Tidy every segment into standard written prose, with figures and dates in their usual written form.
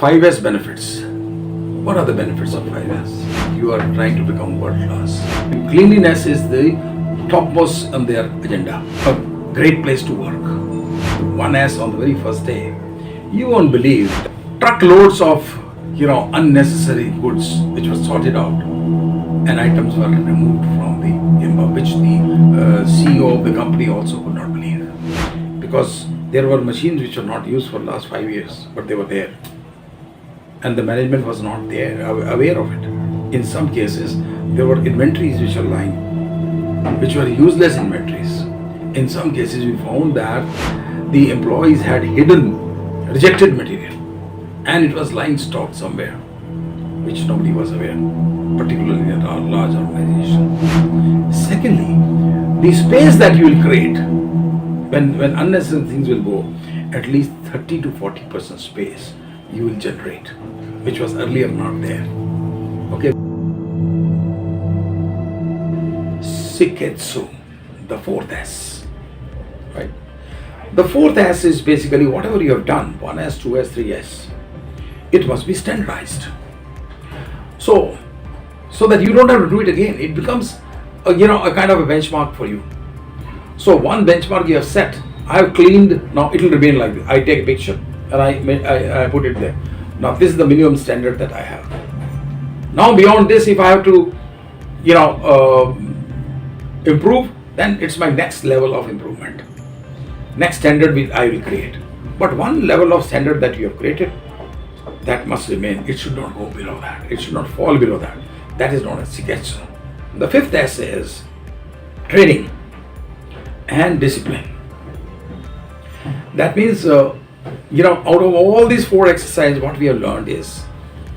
5S benefits. What are the benefits of 5S? You are trying to become world class. Cleanliness is the topmost on their agenda. A great place to work. 1S on the very first day. You won't believe truckloads of unnecessary goods which was sorted out and items were removed from the Gemba, which the CEO of the company also could not believe, because there were machines which were not used for the last 5 years, but they were there, and the management was not there aware of it. In some cases, there were inventories which were lying, which were useless inventories. In some cases, we found that the employees had hidden rejected material, and it was lying stocked somewhere, which nobody was aware, particularly at our large organization. Secondly, the space that you will create when unnecessary things will go, at least 30 to 40% space you will generate, which was earlier not there. Okay. Siketsu, the fourth S, right? The fourth S is basically whatever you have done, 1S, 2S, 3S, it must be standardized. So that you don't have to do it again. It becomes a kind of a benchmark for you. So one benchmark you have set, I have cleaned, now it will remain like this. I take a picture and I put it there. Now this is the minimum standard that I have. Now beyond this, if I have to improve, then it's my next level of improvement. Next standard I will create. But one level of standard that you have created, that must remain. It should not go below that. It should not fall below that. That is known as Siketsu. The fifth S is training and discipline. That means, out of all these 4 exercises, what we have learned is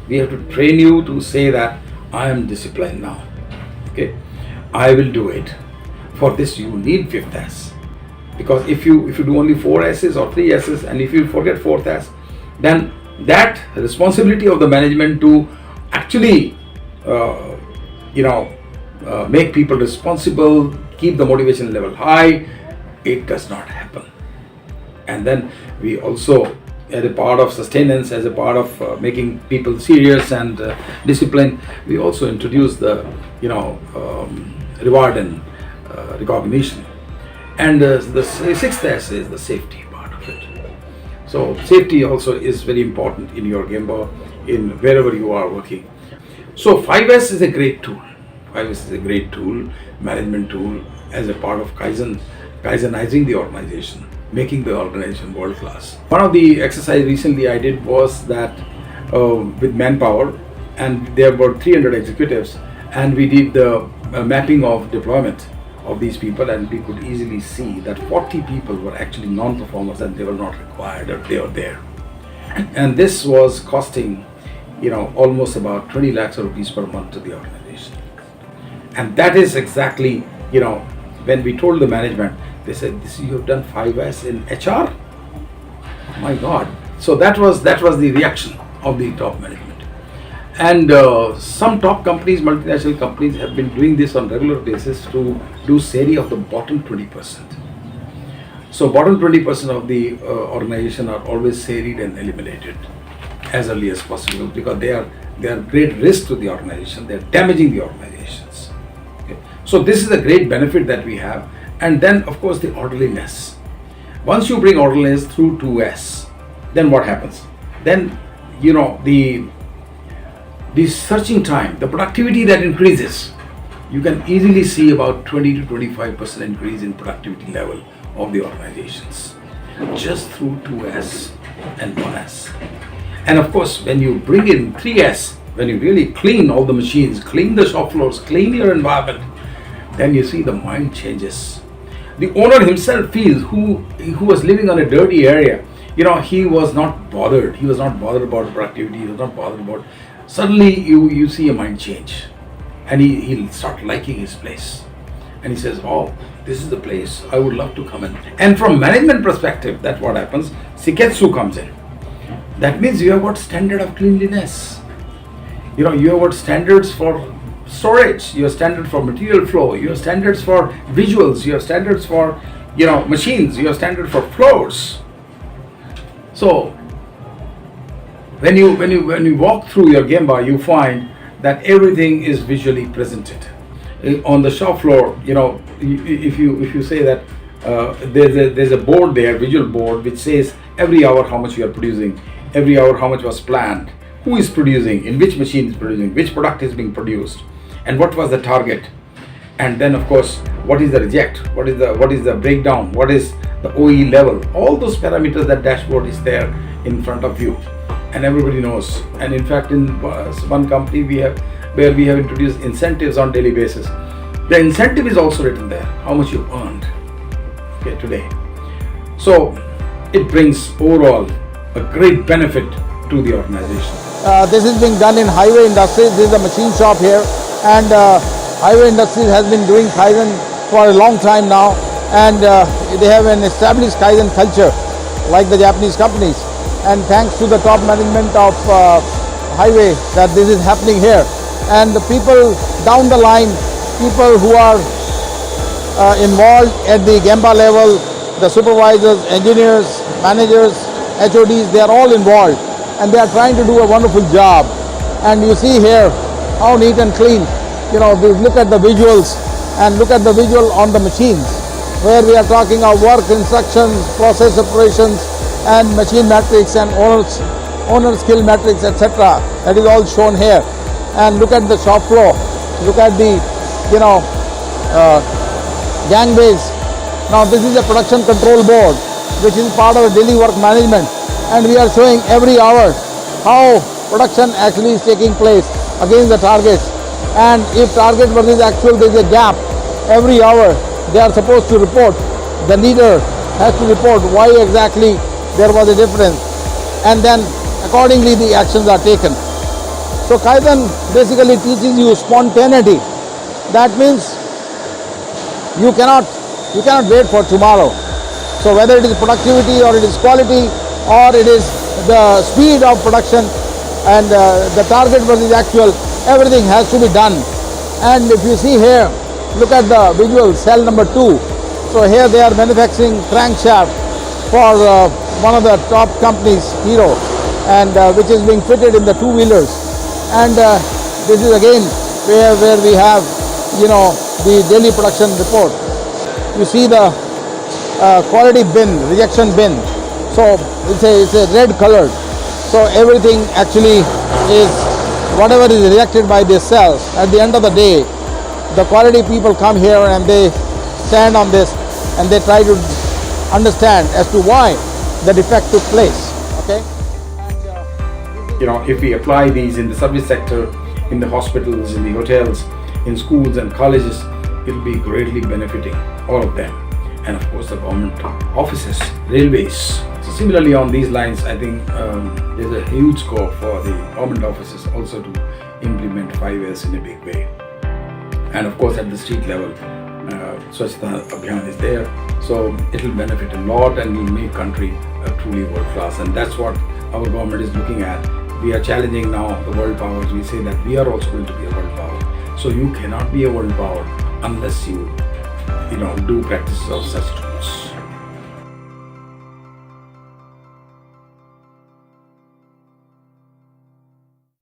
we have to train you to say that I am disciplined now. Okay, I will do it. For this, you need 5th S, because if you do only 4 S's or 3 S's, and if you forget 4th S, then that responsibility of the management to actually make people responsible, keep the motivation level high, it does not happen. And then we also, as a part of sustenance, as a part of making people serious and disciplined, we also introduce the reward and recognition. And the 6th S is the safety part of it. So safety also is very important in your Gemba, in wherever you are working. So 5S is a great tool. 5S is a great tool, management tool, as a part of Kaizenizing the organization, making the organization world class. One of the exercises recently I did was that with manpower, and there were 300 executives, and we did the mapping of deployment of these people, and we could easily see that 40 people were actually non-performers and they were not required, or they were there. And this was costing almost about 20 lakhs of rupees per month to the organization. And that is exactly, when we told the management, they said, "This you have done 5S in HR? My God!" So that was the reaction of the top management. And some top companies, multinational companies, have been doing this on regular basis to do SERI of the bottom 20%. So bottom 20% of the organization are always SERI'd and eliminated as early as possible, because they are great risk to the organization. They are damaging the organizations. Okay. So this is a great benefit that we have. And then of course the orderliness. Once you bring orderliness through 2S, then what happens? Then the searching time, the productivity that increases, you can easily see about 20 to 25% increase in productivity level of the organizations, just through 2S and 1S. And of course, when you bring in 3S, when you really clean all the machines, clean the shop floors, clean your environment, then you see the mind changes. The owner himself feels, who was living on a dirty area, he was not bothered. He was not bothered about productivity. He was not bothered about. Suddenly you see a mind change, and he'll start liking his place, and he says, "Oh, this is the place I would love to come in." And from management perspective, that's what happens. Siketsu comes in. That means you have got standard of cleanliness. You have got standards for storage. You have standards for material flow. You have standards for visuals. You have standards for machines. You have standards for floors. So When you walk through your gemba, you find that everything is visually presented. On the shop floor, if you say that there's a board there, visual board, which says every hour how much you are producing, every hour how much was planned, who is producing, in which machine is producing, which product is being produced, and what was the target. And then of course, what is the reject, what is the breakdown, what is the OE level, all those parameters. That dashboard is there in front of you, and everybody knows. And in fact, in one company we have introduced incentives on daily basis. The incentive is also written there, how much you earned today. So it brings overall a great benefit to the organization. This is being done in highway industries. This is a machine shop here, and highway industries has been doing Kaizen for a long time now, and they have an established Kaizen culture like the Japanese companies. And thanks to the top management of highway that this is happening here, and the people down the line, people who are involved at the gemba level, the supervisors, engineers, managers, HODs, they are all involved, and they are trying to do a wonderful job. And you see here how neat and clean. Look at the visuals, and look at the visual on the machines, where we are talking of work instructions, process operations, and machine metrics, and owner skill metrics, etc. That is all shown here. And look at the shop floor. Look at the gangways. Now this is a production control board, which is part of the daily work management, and we are showing every hour how production actually is taking place against the targets. And if target versus actual there is a gap, every hour they are supposed to report. The leader has to report why exactly there was a difference, and then accordingly the actions are taken. So Kaizen basically teaches you spontaneity. That means you cannot wait for tomorrow. So whether it is productivity, or it is quality, or it is the speed of production, and the target versus actual, everything has to be done. And if you see here, look at the visual, cell number 2. So here they are manufacturing crankshaft for one of the top companies, Hero, and which is being fitted in the two-wheelers. And this is again where we have the daily production report. You see the quality bin, rejection bin. So it's a red colored. So everything actually is, whatever is rejected by this cell, at the end of the day, the quality people come here and they stand on this, and they try to understand as to why the defect took place. Okay. If we apply these in the service sector, in the hospitals, in the hotels, in schools and colleges, it will be greatly benefiting all of them. And of course the government offices, railways. So similarly on these lines, I think there's a huge scope for the government offices also to implement 5S in a big way. And of course at the street level, Swachhata Abhiyan is there. So it will benefit a lot and will make country a truly world class. And that's what our government is looking at. We are challenging now the world powers. We say that we are also going to be a world power. So you cannot be a world power unless you do practices of such